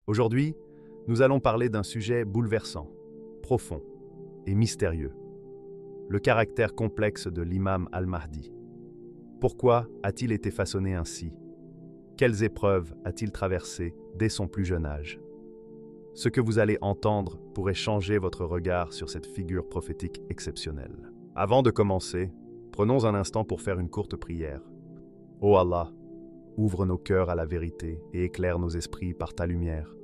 Aujourd'hui, nous allons parler d'un sujet bouleversant, profond et mystérieux. Le caractère complexe de l'imam al-Mahdi. Pourquoi a-t-il été façonné ainsi? Quelles épreuves a-t-il traversées dès son plus jeune âge? Ce que vous allez entendre pourrait changer votre regard sur cette figure prophétique exceptionnelle. Avant de commencer, prenons un instant pour faire une courte prière. Ô Allah, ouvre nos cœurs à la vérité et éclaire nos esprits par ta lumière.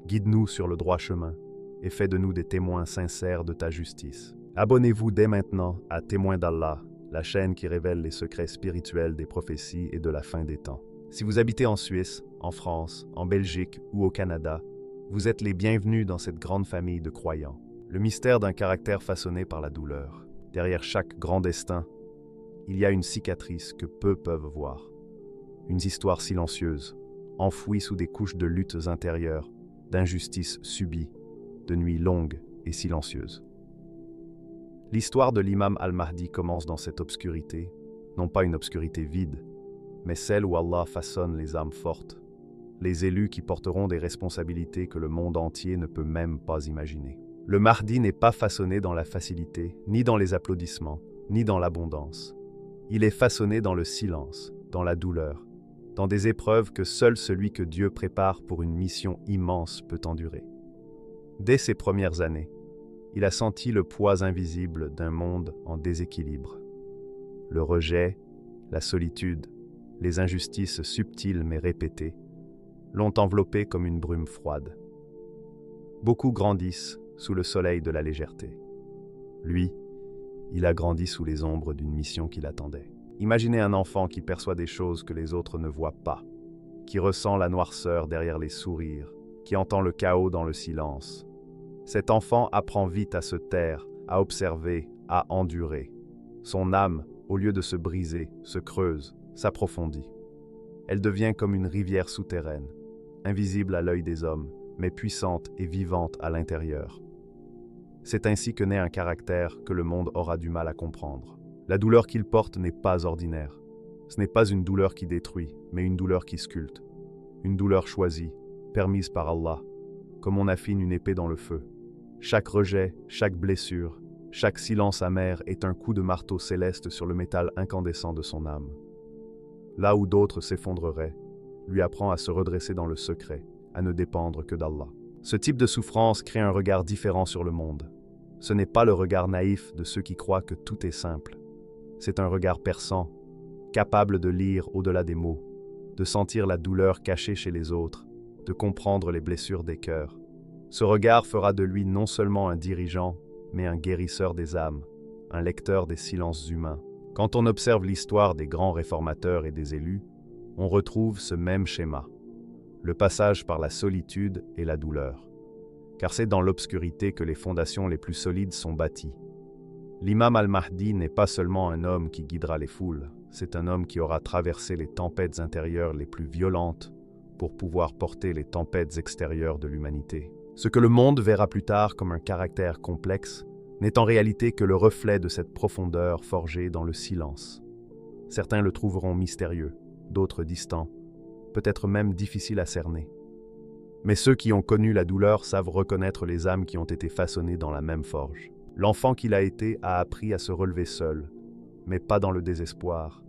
Guide-nous sur le droit chemin et fais de nous des témoins sincères de ta justice. Abonnez-vous dès maintenant à Témoins d'Allah, la chaîne qui révèle les secrets spirituels des prophéties et de la fin des temps. Si vous habitez en Suisse, en France, en Belgique ou au Canada, vous êtes les bienvenus dans cette grande famille de croyants. Le mystère d'un caractère façonné par la douleur. Derrière chaque grand destin, il y a une cicatrice que peu peuvent voir. Une histoire silencieuse, enfouie sous des couches de luttes intérieures, d'injustices subies, de nuits longues et silencieuses. L'histoire de l'imam al-Mahdi commence dans cette obscurité, non pas une obscurité vide, mais celle où Allah façonne les âmes fortes, les élus qui porteront des responsabilités que le monde entier ne peut même pas imaginer. Le Mahdi n'est pas façonné dans la facilité, ni dans les applaudissements, ni dans l'abondance. Il est façonné dans le silence, dans la douleur, dans des épreuves que seul celui que Dieu prépare pour une mission immense peut endurer. Dès ses premières années, il a senti le poids invisible d'un monde en déséquilibre. Le rejet, la solitude, les injustices subtiles mais répétées l'ont enveloppé comme une brume froide. Beaucoup grandissent sous le soleil de la légèreté. Lui, il a grandi sous les ombres d'une mission qui l'attendait. Imaginez un enfant qui perçoit des choses que les autres ne voient pas, qui ressent la noirceur derrière les sourires, qui entend le chaos dans le silence. Cet enfant apprend vite à se taire, à observer, à endurer. Son âme, au lieu de se briser, se creuse, s'approfondit. Elle devient comme une rivière souterraine, invisible à l'œil des hommes, mais puissante et vivante à l'intérieur. C'est ainsi que naît un caractère que le monde aura du mal à comprendre. La douleur qu'il porte n'est pas ordinaire. Ce n'est pas une douleur qui détruit, mais une douleur qui sculpte. Une douleur choisie, permise par Allah, comme on affine une épée dans le feu. Chaque rejet, chaque blessure, chaque silence amer est un coup de marteau céleste sur le métal incandescent de son âme. Là où d'autres s'effondreraient, lui apprend à se redresser dans le secret, à ne dépendre que d'Allah. Ce type de souffrance crée un regard différent sur le monde. Ce n'est pas le regard naïf de ceux qui croient que tout est simple. C'est un regard perçant, capable de lire au-delà des mots, de sentir la douleur cachée chez les autres, de comprendre les blessures des cœurs. Ce regard fera de lui non seulement un dirigeant, mais un guérisseur des âmes, un lecteur des silences humains. Quand on observe l'histoire des grands réformateurs et des élus, on retrouve ce même schéma, le passage par la solitude et la douleur. Car c'est dans l'obscurité que les fondations les plus solides sont bâties. L'imam al-Mahdi n'est pas seulement un homme qui guidera les foules, c'est un homme qui aura traversé les tempêtes intérieures les plus violentes pour pouvoir porter les tempêtes extérieures de l'humanité. Ce que le monde verra plus tard comme un caractère complexe n'est en réalité que le reflet de cette profondeur forgée dans le silence. Certains le trouveront mystérieux, d'autres distant, peut-être même difficile à cerner. Mais ceux qui ont connu la douleur savent reconnaître les âmes qui ont été façonnées dans la même forge. L'enfant qu'il a été a appris à se relever seul, mais pas dans le désespoir,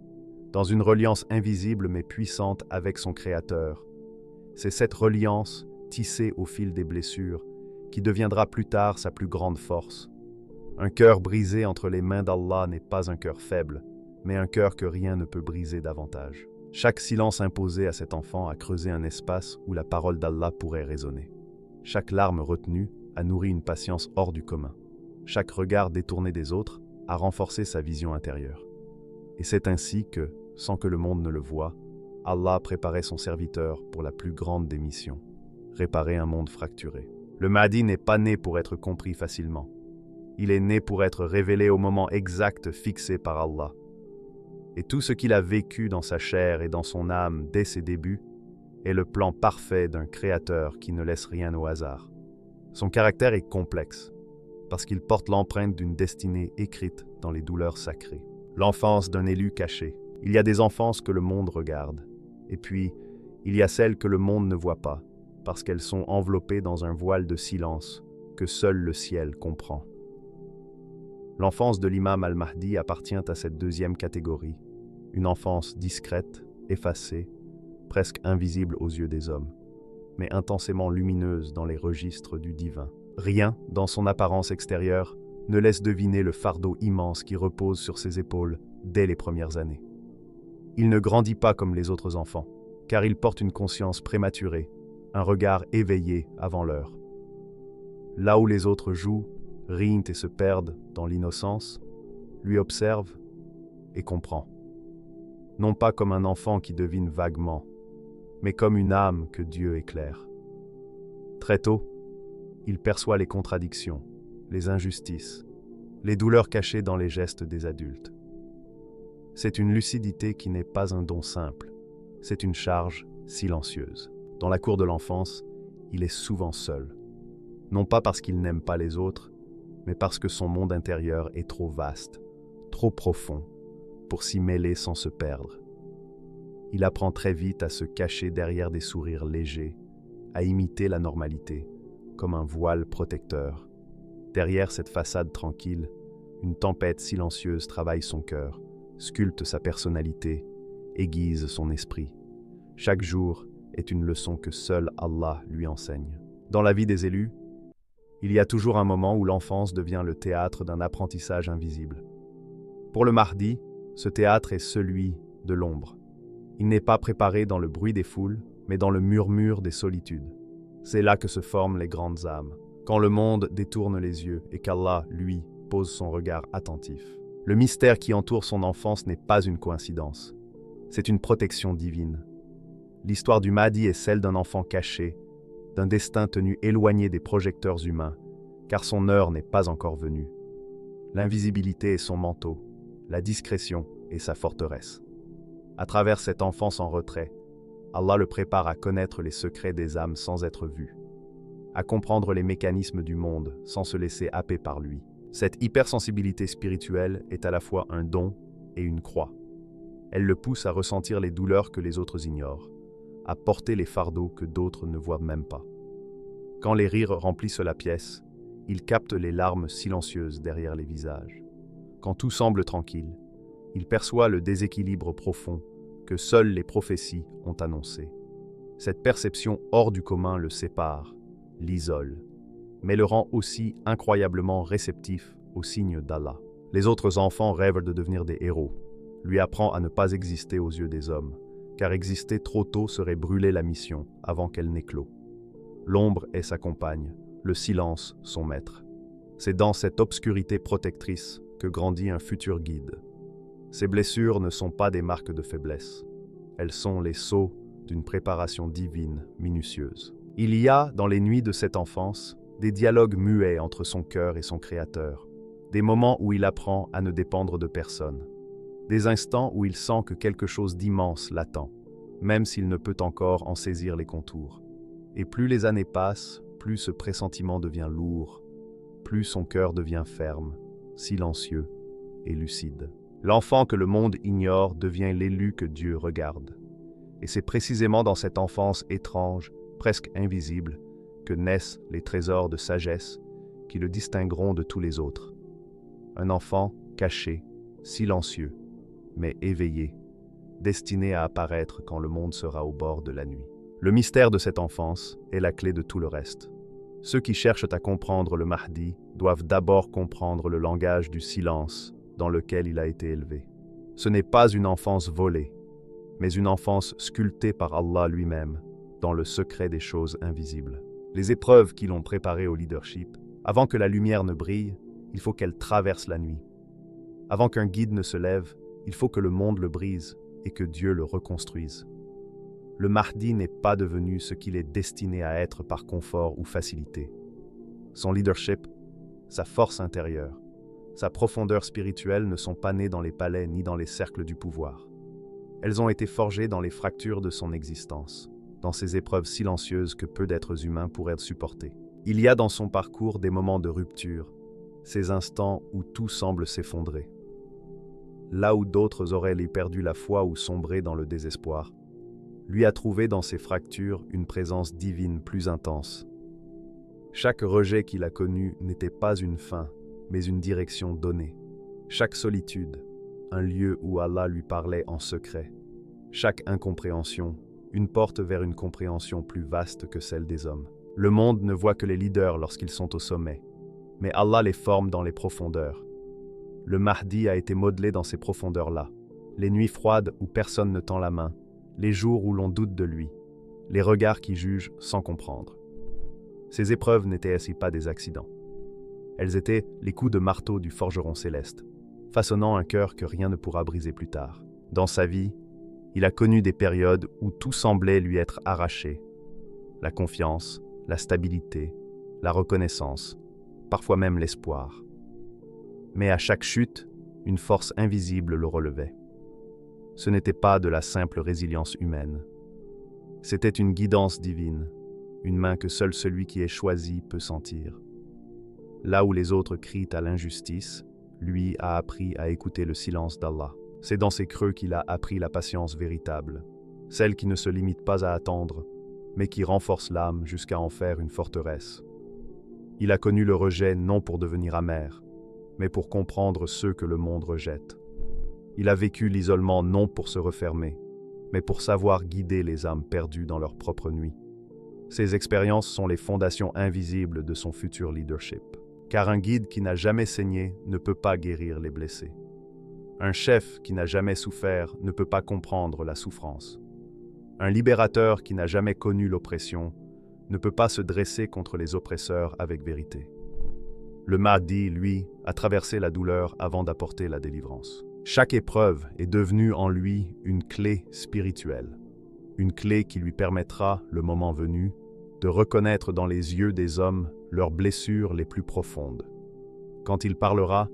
dans une reliance invisible mais puissante avec son Créateur. C'est cette reliance, tissée au fil des blessures, qui deviendra plus tard sa plus grande force. Un cœur brisé entre les mains d'Allah n'est pas un cœur faible, mais un cœur que rien ne peut briser davantage. Chaque silence imposé à cet enfant a creusé un espace où la parole d'Allah pourrait résonner. Chaque larme retenue a nourri une patience hors du commun. Chaque regard détourné des autres a renforcé sa vision intérieure. Et c'est ainsi que, sans que le monde ne le voie, Allah préparait son serviteur pour la plus grande des missions, réparer un monde fracturé. Le Mahdi n'est pas né pour être compris facilement. Il est né pour être révélé au moment exact fixé par Allah. Et tout ce qu'il a vécu dans sa chair et dans son âme dès ses débuts est le plan parfait d'un créateur qui ne laisse rien au hasard. Son caractère est complexe, parce qu'il porte l'empreinte d'une destinée écrite dans les douleurs sacrées. L'enfance d'un élu caché. Il y a des enfances que le monde regarde, et puis il y a celles que le monde ne voit pas, parce qu'elles sont enveloppées dans un voile de silence que seul le ciel comprend. L'enfance de l'imam al-Mahdi appartient à cette deuxième catégorie, une enfance discrète, effacée, presque invisible aux yeux des hommes, mais intensément lumineuse dans les registres du divin. Rien, dans son apparence extérieure, ne laisse deviner le fardeau immense qui repose sur ses épaules dès les premières années. Il ne grandit pas comme les autres enfants, car il porte une conscience prématurée, un regard éveillé avant l'heure. Là où les autres jouent, rient et se perdent dans l'innocence, lui observe et comprend. Non pas comme un enfant qui devine vaguement, mais comme une âme que Dieu éclaire. Très tôt, il perçoit les contradictions, les injustices, les douleurs cachées dans les gestes des adultes. C'est une lucidité qui n'est pas un don simple, c'est une charge silencieuse. Dans la cour de l'enfance, il est souvent seul. Non pas parce qu'il n'aime pas les autres, mais parce que son monde intérieur est trop vaste, trop profond, pour s'y mêler sans se perdre. Il apprend très vite à se cacher derrière des sourires légers, à imiter la normalité, comme un voile protecteur. Derrière cette façade tranquille, une tempête silencieuse travaille son cœur, sculpte sa personnalité, aiguise son esprit. Chaque jour est une leçon que seul Allah lui enseigne. Dans la vie des élus, il y a toujours un moment où l'enfance devient le théâtre d'un apprentissage invisible. Pour le Mahdi, ce théâtre est celui de l'ombre. Il n'est pas préparé dans le bruit des foules, mais dans le murmure des solitudes. C'est là que se forment les grandes âmes, quand le monde détourne les yeux et qu'Allah, lui, pose son regard attentif. Le mystère qui entoure son enfance n'est pas une coïncidence, c'est une protection divine. L'histoire du Mahdi est celle d'un enfant caché, d'un destin tenu éloigné des projecteurs humains, car son heure n'est pas encore venue. L'invisibilité est son manteau, la discrétion est sa forteresse. À travers cette enfance en retrait, Allah le prépare à connaître les secrets des âmes sans être vu, à comprendre les mécanismes du monde sans se laisser happer par lui. Cette hypersensibilité spirituelle est à la fois un don et une croix. Elle le pousse à ressentir les douleurs que les autres ignorent, à porter les fardeaux que d'autres ne voient même pas. Quand les rires remplissent la pièce, il capte les larmes silencieuses derrière les visages. Quand tout semble tranquille, il perçoit le déséquilibre profond que seules les prophéties ont annoncé. Cette perception hors du commun le sépare, l'isole, mais le rend aussi incroyablement réceptif aux signes d'Allah. Les autres enfants rêvent de devenir des héros, lui apprend à ne pas exister aux yeux des hommes, car exister trop tôt serait brûler la mission avant qu'elle n'éclot. L'ombre est sa compagne, le silence son maître. C'est dans cette obscurité protectrice que grandit un futur guide. Ces blessures ne sont pas des marques de faiblesse. Elles sont les sceaux d'une préparation divine minutieuse. Il y a, dans les nuits de cette enfance, des dialogues muets entre son cœur et son Créateur, des moments où il apprend à ne dépendre de personne, des instants où il sent que quelque chose d'immense l'attend, même s'il ne peut encore en saisir les contours. Et plus les années passent, plus ce pressentiment devient lourd, plus son cœur devient ferme, silencieux et lucide. L'enfant que le monde ignore devient l'élu que Dieu regarde. Et c'est précisément dans cette enfance étrange, presque invisible, que naissent les trésors de sagesse qui le distingueront de tous les autres. Un enfant caché, silencieux, mais éveillé, destiné à apparaître quand le monde sera au bord de la nuit. Le mystère de cette enfance est la clé de tout le reste. Ceux qui cherchent à comprendre le Mahdi doivent d'abord comprendre le langage du silence dans lequel il a été élevé. Ce n'est pas une enfance volée, mais une enfance sculptée par Allah lui-même dans le secret des choses invisibles. Les épreuves qui l'ont préparé au leadership, avant que la lumière ne brille, il faut qu'elle traverse la nuit. Avant qu'un guide ne se lève, il faut que le monde le brise et que Dieu le reconstruise. Le Mahdi n'est pas devenu ce qu'il est destiné à être par confort ou facilité. Son leadership, sa force intérieure, sa profondeur spirituelle ne sont pas nées dans les palais ni dans les cercles du pouvoir. Elles ont été forgées dans les fractures de son existence, dans ces épreuves silencieuses que peu d'êtres humains pourraient supporter. Il y a dans son parcours des moments de rupture, ces instants où tout semble s'effondrer. Là où d'autres auraient perdu la foi ou sombré dans le désespoir, lui a trouvé dans ses fractures une présence divine plus intense. Chaque rejet qu'il a connu n'était pas une fin, mais une direction donnée. Chaque solitude, un lieu où Allah lui parlait en secret. Chaque incompréhension, une porte vers une compréhension plus vaste que celle des hommes. Le monde ne voit que les leaders lorsqu'ils sont au sommet, mais Allah les forme dans les profondeurs. Le Mahdi a été modelé dans ces profondeurs-là. Les nuits froides où personne ne tend la main, les jours où l'on doute de lui, les regards qui jugent sans comprendre. Ces épreuves n'étaient ainsi pas des accidents. Elles étaient les coups de marteau du forgeron céleste, façonnant un cœur que rien ne pourra briser plus tard. Dans sa vie, il a connu des périodes où tout semblait lui être arraché. La confiance, la stabilité, la reconnaissance, parfois même l'espoir. Mais à chaque chute, une force invisible le relevait. Ce n'était pas de la simple résilience humaine. C'était une guidance divine, une main que seul celui qui est choisi peut sentir. Là où les autres crient à l'injustice, lui a appris à écouter le silence d'Allah. C'est dans ces creux qu'il a appris la patience véritable, celle qui ne se limite pas à attendre, mais qui renforce l'âme jusqu'à en faire une forteresse. Il a connu le rejet non pour devenir amer, mais pour comprendre ceux que le monde rejette. Il a vécu l'isolement non pour se refermer, mais pour savoir guider les âmes perdues dans leur propre nuit. Ces expériences sont les fondations invisibles de son futur leadership. Car un guide qui n'a jamais saigné ne peut pas guérir les blessés. Un chef qui n'a jamais souffert ne peut pas comprendre la souffrance. Un libérateur qui n'a jamais connu l'oppression ne peut pas se dresser contre les oppresseurs avec vérité. Le Mahdi, lui, a traversé la douleur avant d'apporter la délivrance. Chaque épreuve est devenue en lui une clé spirituelle, une clé qui lui permettra, le moment venu, de reconnaître dans les yeux des hommes leurs blessures les plus profondes. Quand il parlera,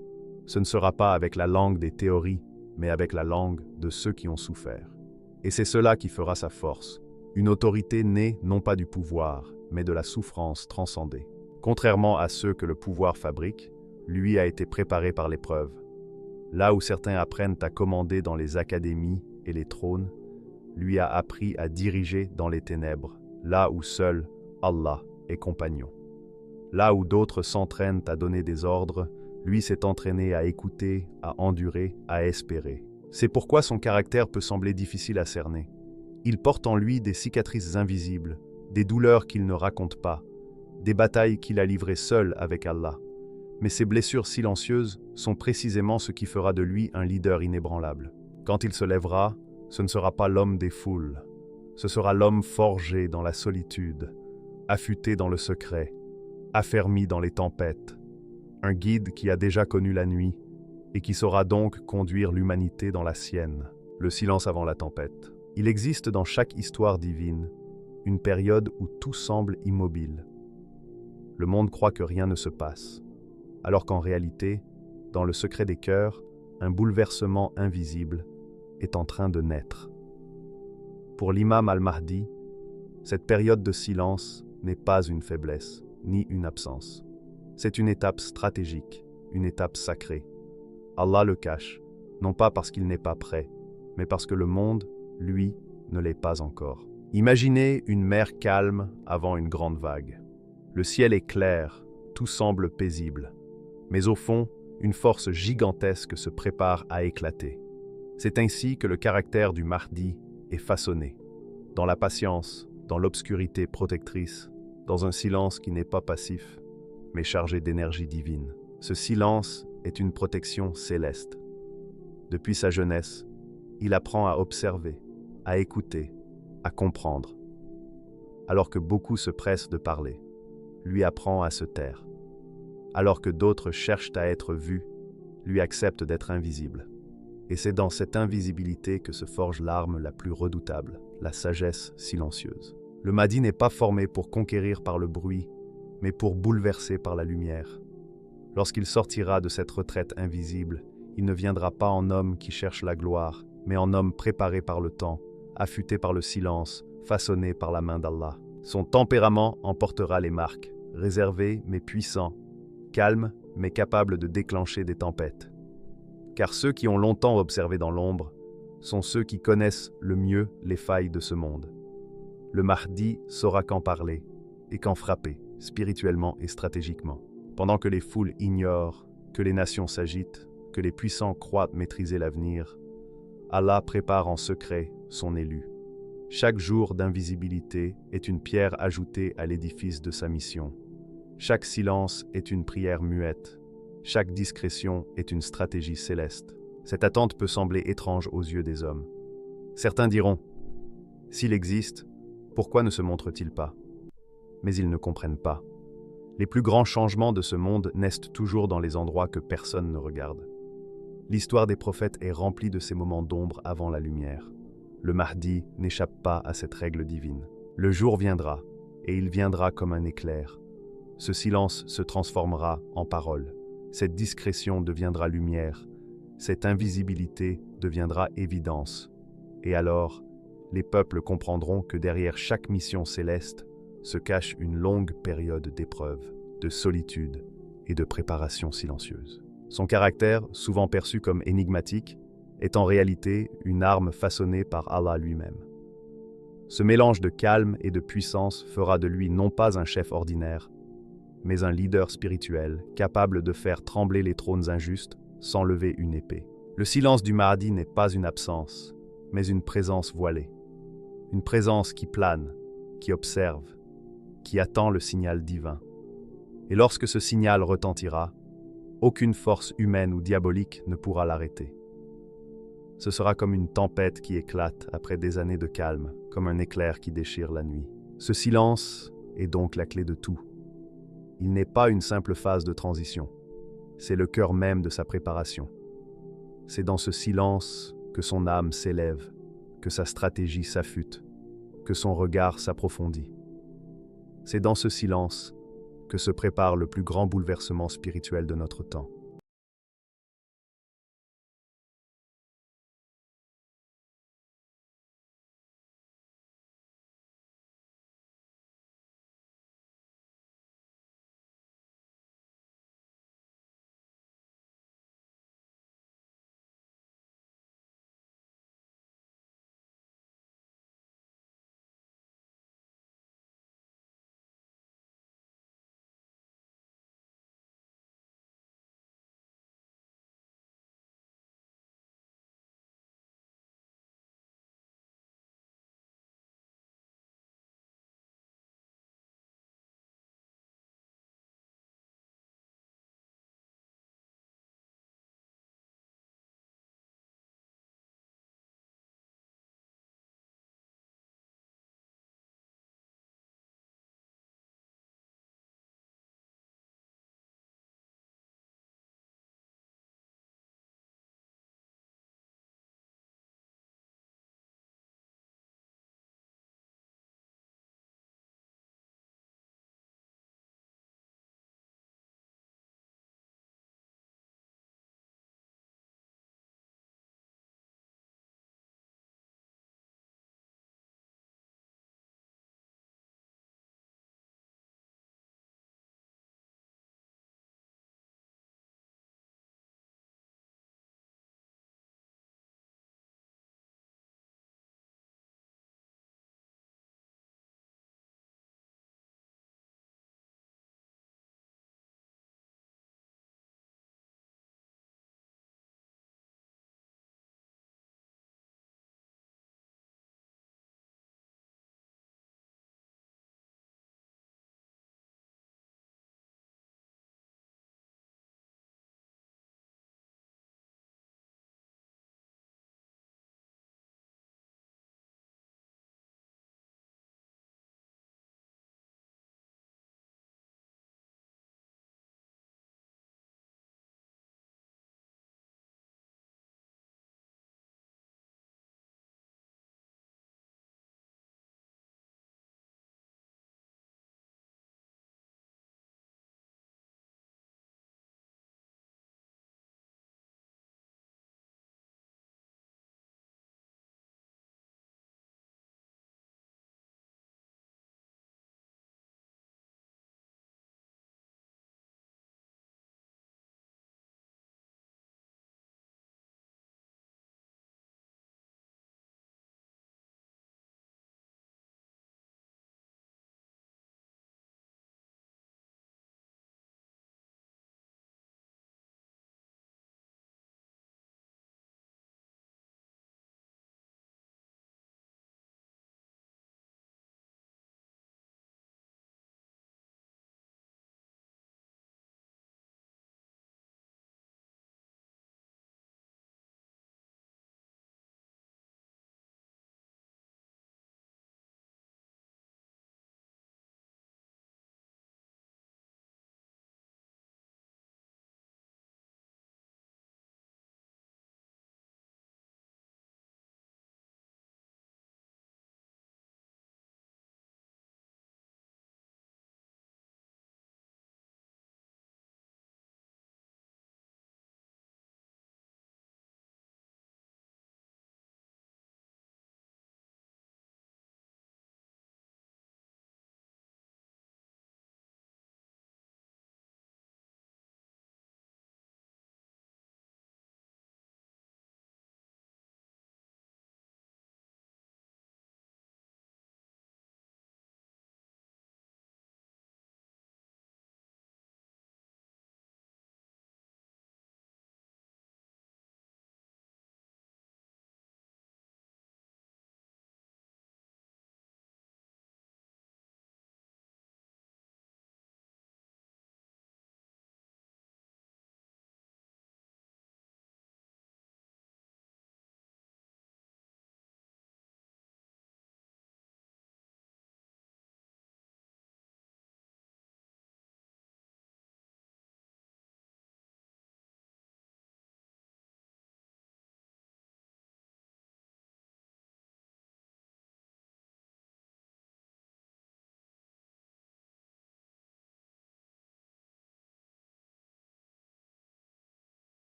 ce ne sera pas avec la langue des théories, mais avec la langue de ceux qui ont souffert. Et c'est cela qui fera sa force, une autorité née non pas du pouvoir, mais de la souffrance transcendée. Contrairement à ceux que le pouvoir fabrique, lui a été préparé par l'épreuve. Là où certains apprennent à commander dans les académies et les trônes, lui a appris à diriger dans les ténèbres, là où seul Allah est compagnon. Là où d'autres s'entraînent à donner des ordres, lui s'est entraîné à écouter, à endurer, à espérer. C'est pourquoi son caractère peut sembler difficile à cerner. Il porte en lui des cicatrices invisibles, des douleurs qu'il ne raconte pas, des batailles qu'il a livrées seul avec Allah. Mais ces blessures silencieuses sont précisément ce qui fera de lui un leader inébranlable. Quand il se lèvera, ce ne sera pas l'homme des foules. Ce sera l'homme forgé dans la solitude, affûté dans le secret, affermi dans les tempêtes, un guide qui a déjà connu la nuit et qui saura donc conduire l'humanité dans la sienne. Le silence avant la tempête. Il existe dans chaque histoire divine une période où tout semble immobile. Le monde croit que rien ne se passe, alors qu'en réalité, dans le secret des cœurs, un bouleversement invisible est en train de naître. Pour l'imam al-Mahdi, cette période de silence n'est pas une faiblesse, ni une absence. C'est une étape stratégique, une étape sacrée. Allah le cache, non pas parce qu'il n'est pas prêt, mais parce que le monde, lui, ne l'est pas encore. Imaginez une mer calme avant une grande vague. Le ciel est clair, tout semble paisible. Mais au fond, une force gigantesque se prépare à éclater. C'est ainsi que le caractère du Mahdi est façonné. Dans la patience, dans l'obscurité protectrice, dans un silence qui n'est pas passif, mais chargé d'énergie divine. Ce silence est une protection céleste. Depuis sa jeunesse, il apprend à observer, à écouter, à comprendre. Alors que beaucoup se pressent de parler, lui apprend à se taire. Alors que d'autres cherchent à être vus, lui accepte d'être invisible. Et c'est dans cette invisibilité que se forge l'arme la plus redoutable, la sagesse silencieuse. Le Mahdi n'est pas formé pour conquérir par le bruit, mais pour bouleverser par la lumière. Lorsqu'il sortira de cette retraite invisible, il ne viendra pas en homme qui cherche la gloire, mais en homme préparé par le temps, affûté par le silence, façonné par la main d'Allah. Son tempérament en portera les marques, réservé mais puissant, calme mais capable de déclencher des tempêtes. Car ceux qui ont longtemps observé dans l'ombre sont ceux qui connaissent le mieux les failles de ce monde. Le Mahdi saura qu'en parler et qu'en frapper, spirituellement et stratégiquement. Pendant que les foules ignorent, que les nations s'agitent, que les puissants croient maîtriser l'avenir, Allah prépare en secret son élu. Chaque jour d'invisibilité est une pierre ajoutée à l'édifice de sa mission. Chaque silence est une prière muette. Chaque discrétion est une stratégie céleste. Cette attente peut sembler étrange aux yeux des hommes. Certains diront, s'il existe, pourquoi ne se montre-t-il pas? Mais ils ne comprennent pas. Les plus grands changements de ce monde naissent toujours dans les endroits que personne ne regarde. L'histoire des prophètes est remplie de ces moments d'ombre avant la lumière. Le Mahdi n'échappe pas à cette règle divine. Le jour viendra, et il viendra comme un éclair. Ce silence se transformera en parole. Cette discrétion deviendra lumière. Cette invisibilité deviendra évidence. Et alors, les peuples comprendront que derrière chaque mission céleste se cache une longue période d'épreuve, de solitude et de préparation silencieuse. Son caractère, souvent perçu comme énigmatique, est en réalité une arme façonnée par Allah lui-même. Ce mélange de calme et de puissance fera de lui non pas un chef ordinaire, mais un leader spirituel capable de faire trembler les trônes injustes sans lever une épée. Le silence du Mahdi n'est pas une absence, mais une présence voilée. Une présence qui plane, qui observe, qui attend le signal divin. Et lorsque ce signal retentira, aucune force humaine ou diabolique ne pourra l'arrêter. Ce sera comme une tempête qui éclate après des années de calme, comme un éclair qui déchire la nuit. Ce silence est donc la clé de tout. Il n'est pas une simple phase de transition. C'est le cœur même de sa préparation. C'est dans ce silence que son âme s'élève, que sa stratégie s'affûte, que son regard s'approfondit. C'est dans ce silence que se prépare le plus grand bouleversement spirituel de notre temps.